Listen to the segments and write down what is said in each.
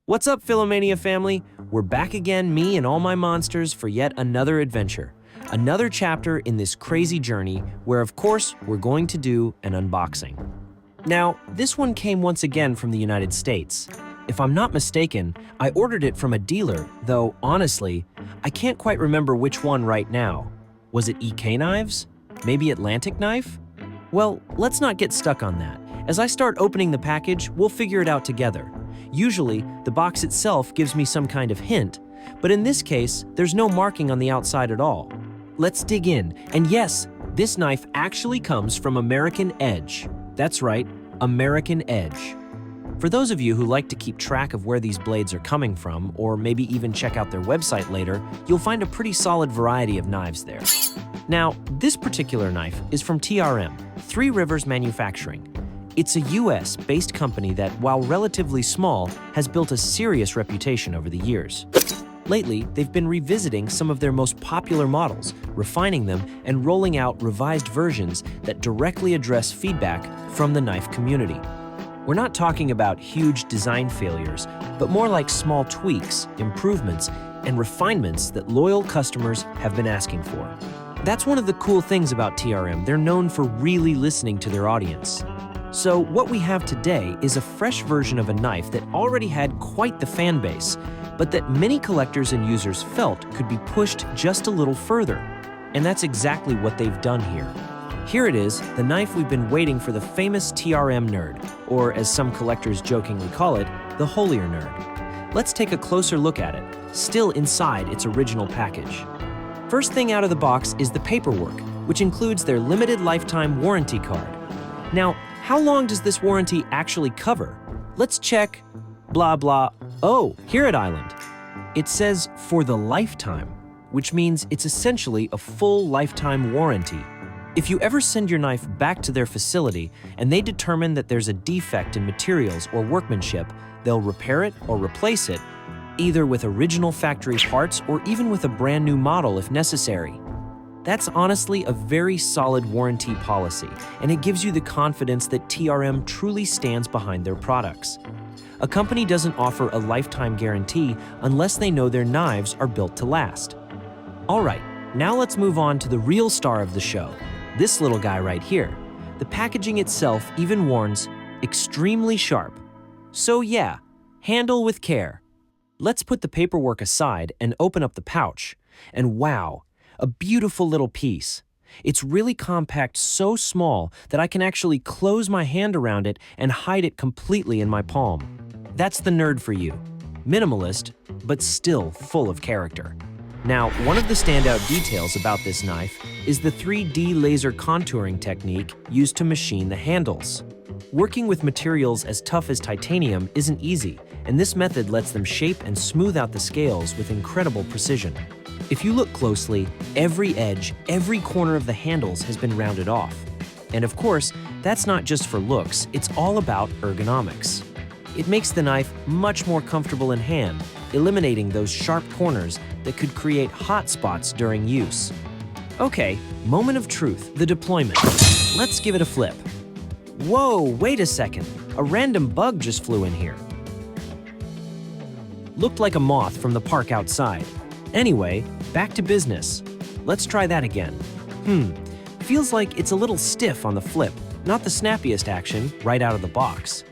What's up, Filomania family? We're back again, me and all my monsters, for yet another adventure. Another chapter in this crazy journey where, of course, we're going to do an unboxing. Now, this one came once again from the United States. If I'm not mistaken, I ordered it from a dealer, though, honestly, I can't quite remember which one right now. Was it EK Knives? Maybe Atlantic Knife? Well, let's not get stuck on that. As I start opening the package, we'll figure it out together. Usually, the box itself gives me some kind of hint, but in this case, there's no marking on the outside at all. Let's dig in, and yes, this knife actually comes from American Edge. That's right, American Edge. For those of you who like to keep track of where these blades are coming from, or maybe even check out their website later, you'll find a pretty solid variety of knives there. Now, this particular knife is from TRM, Three Rivers Manufacturing. It's a US-based company that, while relatively small, has built a serious reputation over the years. Lately, they've been revisiting some of their most popular models, refining them, and rolling out revised versions that directly address feedback from the knife community. We're not talking about huge design failures, but more like small tweaks, improvements, and refinements that loyal customers have been asking for. That's one of the cool things about TRM. They're known for really listening to their audience. So what we have today is a fresh version of a knife that already had quite the fan base, but that many collectors and users felt could be pushed just a little further. And that's exactly what they've done here. Here it is, the knife we've been waiting for, the famous TRM Nerd, or as some collectors jokingly call it, the holier nerd. Let's take a closer look at it, still inside its original package. First thing out of the box is the paperwork, which includes their limited lifetime warranty card. Now, how long does this warranty actually cover? Let's check. Blah, blah. Oh, here at Island. It says for the lifetime, which means it's essentially a full lifetime warranty. If you ever send your knife back to their facility and they determine that there's a defect in materials or workmanship, they'll repair it or replace it, either with original factory parts or even with a brand new model if necessary. That's honestly a very solid warranty policy, and it gives you the confidence that TRM truly stands behind their products. A company doesn't offer a lifetime guarantee unless they know their knives are built to last. All right, now let's move on to the real star of the show, this little guy right here. The packaging itself even warns, extremely sharp. So yeah, handle with care. Let's put the paperwork aside and open up the pouch. And wow, a beautiful little piece. It's really compact, so small that I can actually close my hand around it and hide it completely in my palm. That's the nerd for you. Minimalist, but still full of character. Now, one of the standout details about this knife is the 3D laser contouring technique used to machine the handles. Working with materials as tough as titanium isn't easy, and this method lets them shape and smooth out the scales with incredible precision. If you look closely, every edge, every corner of the handles has been rounded off. And of course, that's not just for looks, it's all about ergonomics. It makes the knife much more comfortable in hand, eliminating those sharp corners that could create hot spots during use. Okay, moment of truth, the deployment. Let's give it a flip. Whoa, wait a second, a random bug just flew in here. Looked like a moth from the park outside. Anyway, back to business. Let's try that again. Feels like it's a little stiff on the flip, not the snappiest action right out of the box.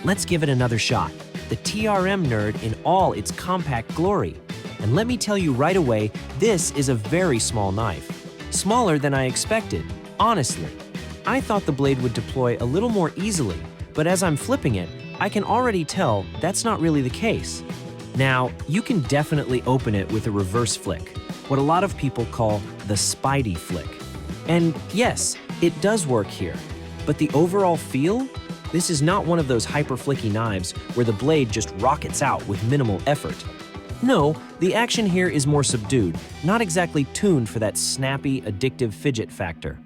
Let's give it another shot. The TRM Nerd in all its compact glory. And let me tell you right away, this is a very small knife. Smaller than I expected, honestly. I thought the blade would deploy a little more easily, but as I'm flipping it, I can already tell that's not really the case. Now, you can definitely open it with a reverse flick, what a lot of people call the Spidey flick. And yes, it does work here, but the overall feel? This is not one of those hyper-flicky knives where the blade just rockets out with minimal effort. No, the action here is more subdued, not exactly tuned for that snappy, addictive fidget factor.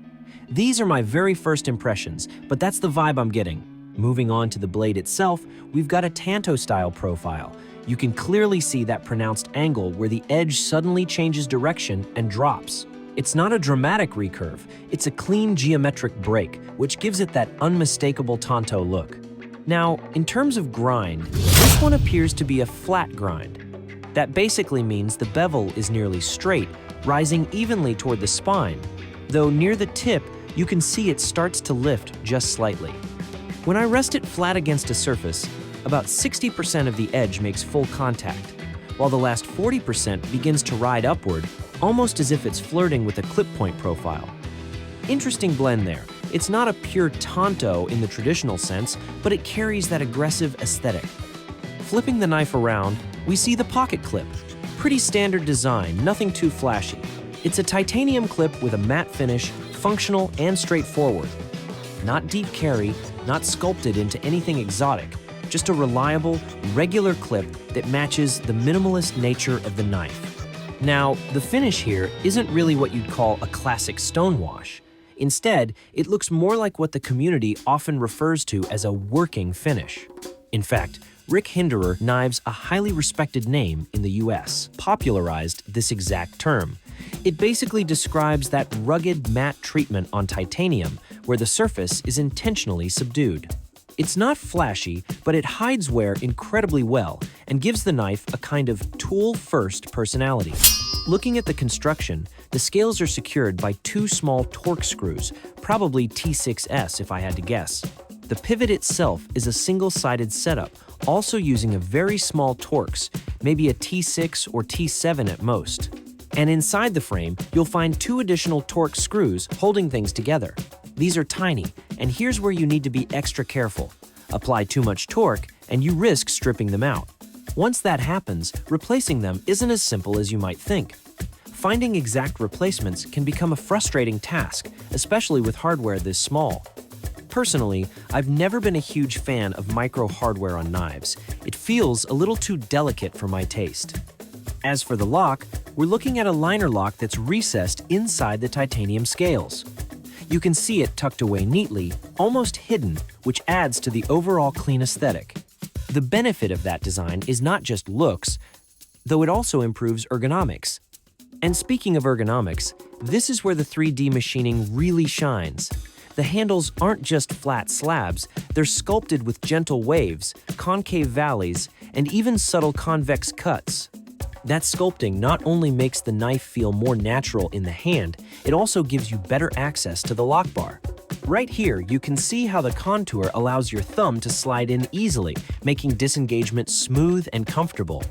These are my very first impressions, but that's the vibe I'm getting. Moving on to the blade itself, we've got a Tanto-style profile. You can clearly see that pronounced angle where the edge suddenly changes direction and drops. It's not a dramatic recurve, it's a clean geometric break, which gives it that unmistakable Tanto look. Now, in terms of grind, this one appears to be a flat grind. That basically means the bevel is nearly straight, rising evenly toward the spine, though near the tip, you can see it starts to lift just slightly. When I rest it flat against a surface, about 60% of the edge makes full contact, while the last 40% begins to ride upward, almost as if it's flirting with a clip point profile. Interesting blend there. It's not a pure tanto in the traditional sense, but it carries that aggressive aesthetic. Flipping the knife around, we see the pocket clip. Pretty standard design, nothing too flashy. It's a titanium clip with a matte finish, functional and straightforward. Not deep carry, not sculpted into anything exotic, just a reliable, regular clip that matches the minimalist nature of the knife. Now, the finish here isn't really what you'd call a classic stonewash. Instead, it looks more like what the community often refers to as a working finish. In fact, Rick Hinderer Knives, a highly respected name in the US, popularized this exact term. It basically describes that rugged matte treatment on titanium where the surface is intentionally subdued. It's not flashy, but it hides wear incredibly well and gives the knife a kind of tool-first personality. Looking at the construction, the scales are secured by two small torque screws, probably T6S if I had to guess. The pivot itself is a single-sided setup, also using a very small Torx, maybe a T6 or T7 at most. And inside the frame, you'll find two additional Torx screws holding things together. These are tiny, and here's where you need to be extra careful. Apply too much torque, and you risk stripping them out. Once that happens, replacing them isn't as simple as you might think. Finding exact replacements can become a frustrating task, especially with hardware this small. Personally, I've never been a huge fan of micro hardware on knives. It feels a little too delicate for my taste. As for the lock, we're looking at a liner lock that's recessed inside the titanium scales. You can see it tucked away neatly, almost hidden, which adds to the overall clean aesthetic. The benefit of that design is not just looks, though it also improves ergonomics. And speaking of ergonomics, this is where the 3D machining really shines. The handles aren't just flat slabs, they're sculpted with gentle waves, concave valleys, and even subtle convex cuts. That sculpting not only makes the knife feel more natural in the hand, it also gives you better access to the lock bar. Right here, you can see how the contour allows your thumb to slide in easily, making disengagement smooth and comfortable.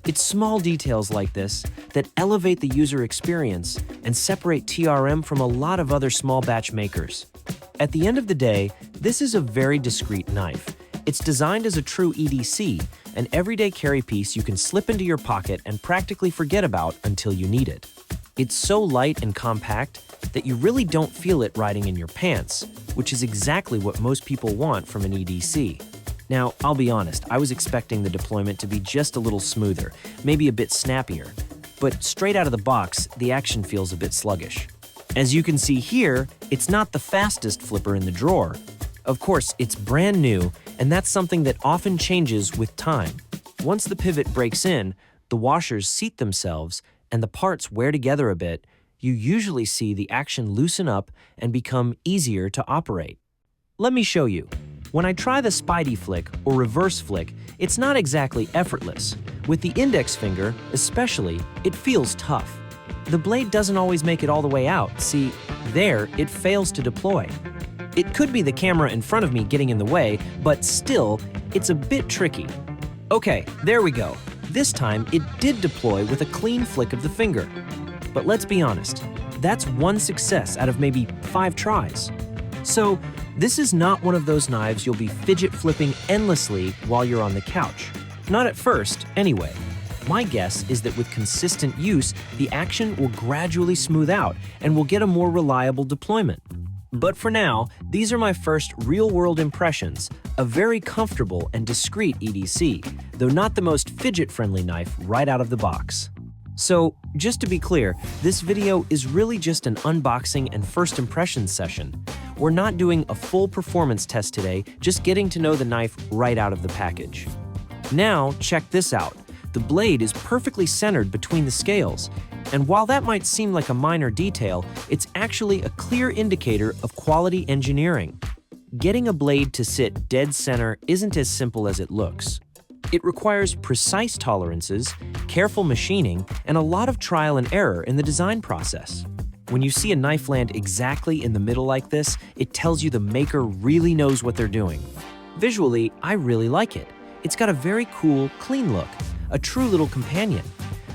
It's small details like this that elevate the user experience and separate TRM from a lot of other small batch makers. At the end of the day, this is a very discreet knife. It's designed as a true EDC, an everyday carry piece you can slip into your pocket and practically forget about until you need it. It's so light and compact that you really don't feel it riding in your pants, which is exactly what most people want from an EDC. Now, I'll be honest, I was expecting the deployment to be just a little smoother, maybe a bit snappier, but straight out of the box, the action feels a bit sluggish. As you can see here, it's not the fastest flipper in the drawer. Of course, it's brand new, and that's something that often changes with time. Once the pivot breaks in, the washers seat themselves, and the parts wear together a bit, you usually see the action loosen up and become easier to operate. Let me show you. When I try the Spidey flick or reverse flick, it's not exactly effortless. With the index finger, especially, it feels tough. The blade doesn't always make it all the way out. See, there, it fails to deploy. It could be the camera in front of me getting in the way, but still, it's a bit tricky. Okay, there we go. This time, it did deploy with a clean flick of the finger. But let's be honest, that's one success out of maybe 5 tries. So, this is not one of those knives you'll be fidget flipping endlessly while you're on the couch. Not at first, anyway. My guess is that with consistent use, the action will gradually smooth out and we'll get a more reliable deployment. But for now, these are my first real-world impressions, a very comfortable and discreet EDC, though not the most fidget-friendly knife right out of the box. So, just to be clear, this video is really just an unboxing and first impressions session. We're not doing a full performance test today, just getting to know the knife right out of the package. Now, check this out. The blade is perfectly centered between the scales, and while that might seem like a minor detail, it's actually a clear indicator of quality engineering. Getting a blade to sit dead center isn't as simple as it looks. It requires precise tolerances, careful machining, and a lot of trial and error in the design process. When you see a knife land exactly in the middle like this, it tells you the maker really knows what they're doing. Visually, I really like it. It's got a very cool, clean look, a true little companion.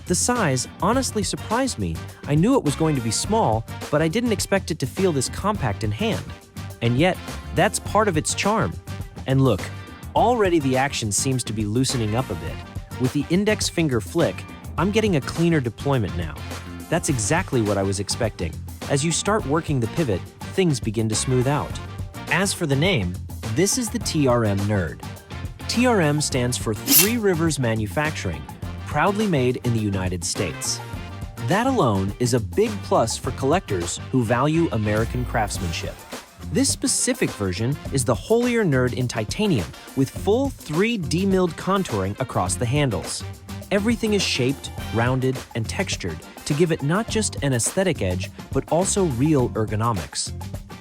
The size honestly surprised me. I knew it was going to be small, but I didn't expect it to feel this compact in hand. And yet, that's part of its charm. And look, already the action seems to be loosening up a bit. With the index finger flick, I'm getting a cleaner deployment now. That's exactly what I was expecting. As you start working the pivot, things begin to smooth out. As for the name, this is the TRM Nerd. TRM stands for Three Rivers Manufacturing, proudly made in the United States. That alone is a big plus for collectors who value American craftsmanship. This specific version is the Holier Nerd in titanium with full 3D milled contouring across the handles. Everything is shaped, rounded, and textured to give it not just an aesthetic edge, but also real ergonomics.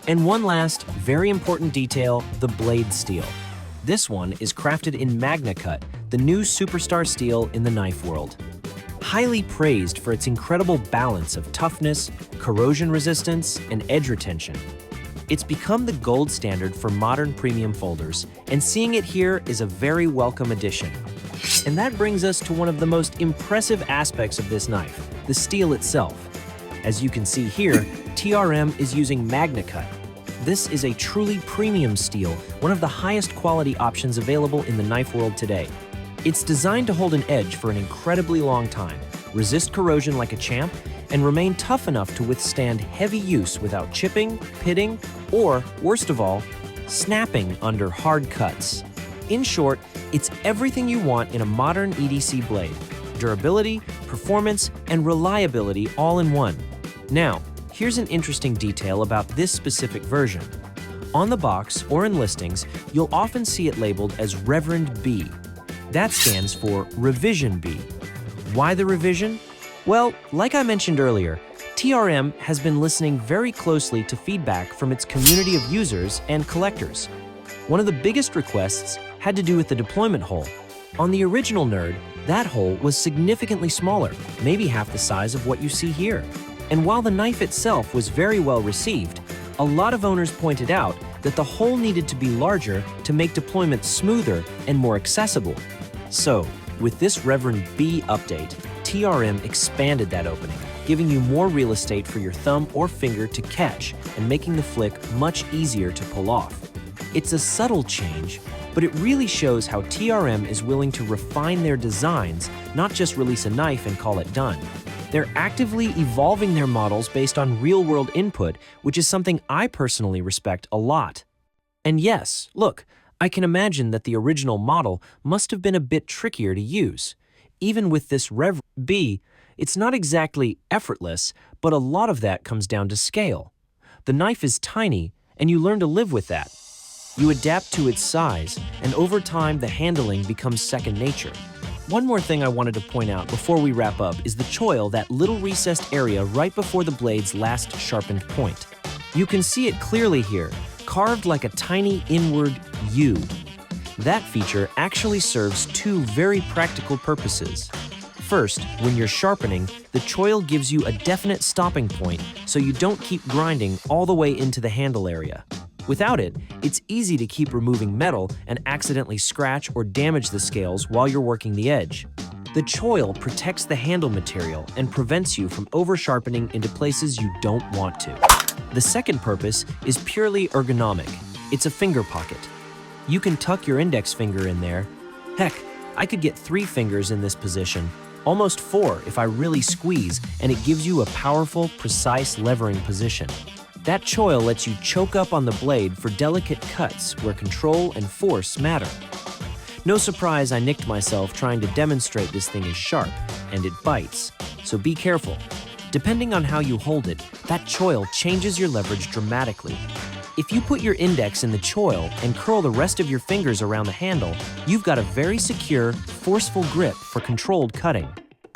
And one last, very important detail, the blade steel. This one is crafted in Magna Cut, the new superstar steel in the knife world. Highly praised for its incredible balance of toughness, corrosion resistance, and edge retention. It's become the gold standard for modern premium folders, and seeing it here is a very welcome addition. And that brings us to one of the most impressive aspects of this knife, the steel itself. As you can see here, TRM is using Magna Cut. This is a truly premium steel, one of the highest quality options available in the knife world today. It's designed to hold an edge for an incredibly long time, resist corrosion like a champ, and remain tough enough to withstand heavy use without chipping, pitting, or, worst of all, snapping under hard cuts. In short, it's everything you want in a modern EDC blade: durability, performance, and reliability all in one. Now, here's an interesting detail about this specific version. On the box or in listings, you'll often see it labeled as Rev B. That stands for Revision B. Why the revision? Well, like I mentioned earlier, TRM has been listening very closely to feedback from its community of users and collectors. One of the biggest requests had to do with the deployment hole. On the original Nerd, that hole was significantly smaller, maybe half the size of what you see here. And while the knife itself was very well received, a lot of owners pointed out that the hole needed to be larger to make deployment smoother and more accessible. So, with this Rev B update, TRM expanded that opening, giving you more real estate for your thumb or finger to catch and making the flick much easier to pull off. It's a subtle change, but it really shows how TRM is willing to refine their designs, not just release a knife and call it done. They're actively evolving their models based on real-world input, which is something I personally respect a lot. And yes, look, I can imagine that the original model must have been a bit trickier to use. Even with this Rev B, it's not exactly effortless, but a lot of that comes down to scale. The knife is tiny, and you learn to live with that. You adapt to its size, and over time the handling becomes second nature. One more thing I wanted to point out before we wrap up is the choil, that little recessed area right before the blade's last sharpened point. You can see it clearly here, carved like a tiny inward U. That feature actually serves two very practical purposes. First, when you're sharpening, the choil gives you a definite stopping point so you don't keep grinding all the way into the handle area. Without it, it's easy to keep removing metal and accidentally scratch or damage the scales while you're working the edge. The choil protects the handle material and prevents you from over-sharpening into places you don't want to. The second purpose is purely ergonomic. It's a finger pocket. You can tuck your index finger in there. Heck, I could get 3 fingers in this position, almost 4 if I really squeeze, and it gives you a powerful, precise levering position. That choil lets you choke up on the blade for delicate cuts where control and force matter. No surprise I nicked myself trying to demonstrate this thing is sharp, and it bites, so be careful. Depending on how you hold it, that choil changes your leverage dramatically. If you put your index in the choil and curl the rest of your fingers around the handle, you've got a very secure, forceful grip for controlled cutting.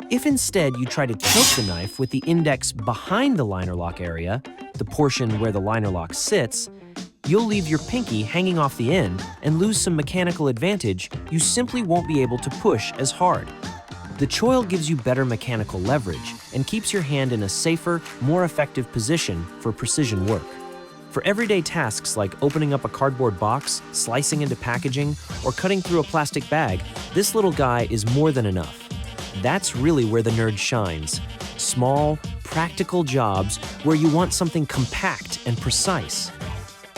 If instead you try to choke the knife with the index behind the liner lock area, the portion where the liner lock sits, You'll leave your pinky hanging off the end and lose some mechanical advantage. You simply won't be able to push as hard. The choil gives you better mechanical leverage and keeps your hand in a safer, more effective position for precision work. For everyday tasks like opening up a cardboard box, slicing into packaging, or cutting through a plastic bag, this little guy is more than enough. That's really where the nerd shines. Small, practical jobs where you want something compact and precise.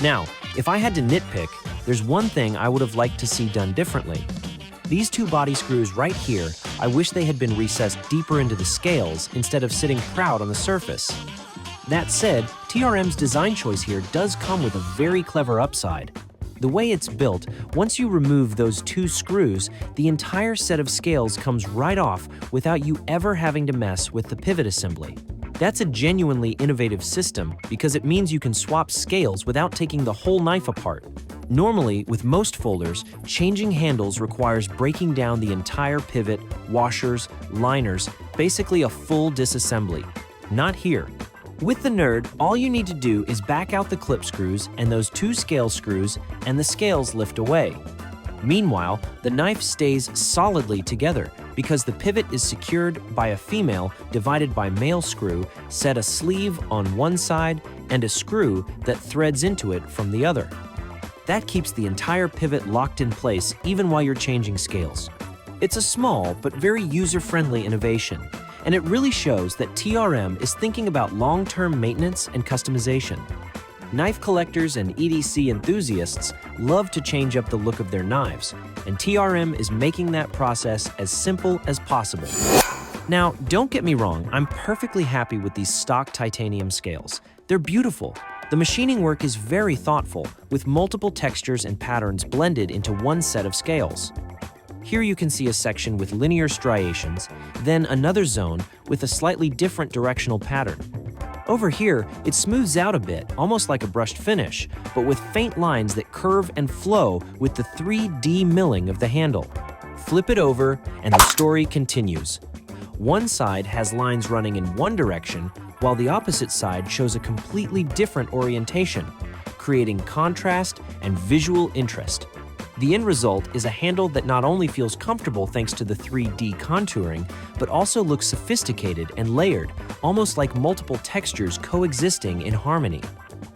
Now, if I had to nitpick, there's one thing I would have liked to see done differently. These two body screws right here, I wish they had been recessed deeper into the scales instead of sitting proud on the surface. That said, TRM's design choice here does come with a very clever upside. The way it's built, once you remove those two screws, the entire set of scales comes right off without you ever having to mess with the pivot assembly. That's a genuinely innovative system because it means you can swap scales without taking the whole knife apart. Normally, with most folders, changing handles requires breaking down the entire pivot, washers, liners, basically a full disassembly. Not here. With the Nerd, all you need to do is back out the clip screws and those two scale screws, and the scales lift away. Meanwhile, the knife stays solidly together because the pivot is secured by a female divided by male screw, set a sleeve on one side, and a screw that threads into it from the other. That keeps the entire pivot locked in place even while you're changing scales. It's a small but very user-friendly innovation, and it really shows that TRM is thinking about long-term maintenance and customization. Knife collectors and EDC enthusiasts love to change up the look of their knives, and TRM is making that process as simple as possible. Now, don't get me wrong, I'm perfectly happy with these stock titanium scales. They're beautiful. The machining work is very thoughtful, with multiple textures and patterns blended into one set of scales. Here you can see a section with linear striations, then another zone with a slightly different directional pattern. Over here, it smooths out a bit, almost like a brushed finish, but with faint lines that curve and flow with the 3D milling of the handle. Flip it over, and the story continues. One side has lines running in one direction, while the opposite side shows a completely different orientation, creating contrast and visual interest. The end result is a handle that not only feels comfortable thanks to the 3D contouring, but also looks sophisticated and layered, almost like multiple textures coexisting in harmony.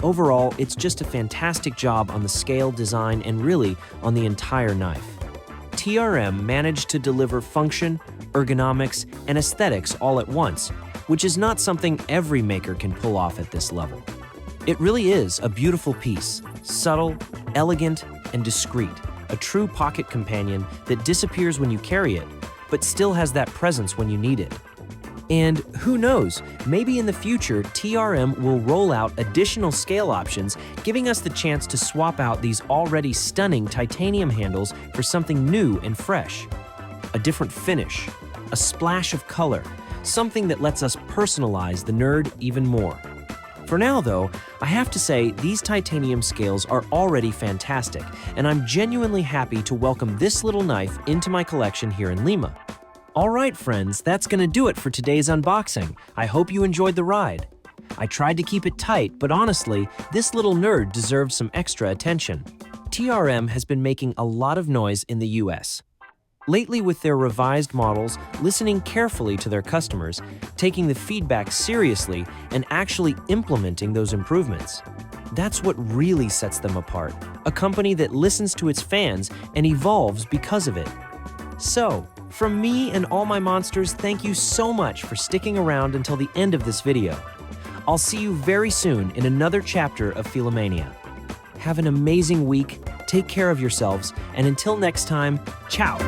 Overall, it's just a fantastic job on the scale, design, and really on the entire knife. TRM managed to deliver function, ergonomics, and aesthetics all at once, which is not something every maker can pull off at this level. It really is a beautiful piece, subtle, elegant, and discreet, a true pocket companion that disappears when you carry it, but still has that presence when you need it. And who knows, maybe in the future, TRM will roll out additional scale options, giving us the chance to swap out these already stunning titanium handles for something new and fresh. A different finish, a splash of color, something that lets us personalize the Nerd even more. For now, though, I have to say these titanium scales are already fantastic, and I'm genuinely happy to welcome this little knife into my collection here in Lima. All right, friends, that's gonna do it for today's unboxing. I hope you enjoyed the ride. I tried to keep it tight, but honestly, this little nerd deserves some extra attention. TRM has been making a lot of noise in the US. Lately, with their revised models, listening carefully to their customers, taking the feedback seriously, and actually implementing those improvements. That's what really sets them apart, a company that listens to its fans and evolves because of it. So, from me and all my monsters, thank you so much for sticking around until the end of this video. I'll see you very soon in another chapter of Filomanía. Have an amazing week, take care of yourselves, and until next time, ciao!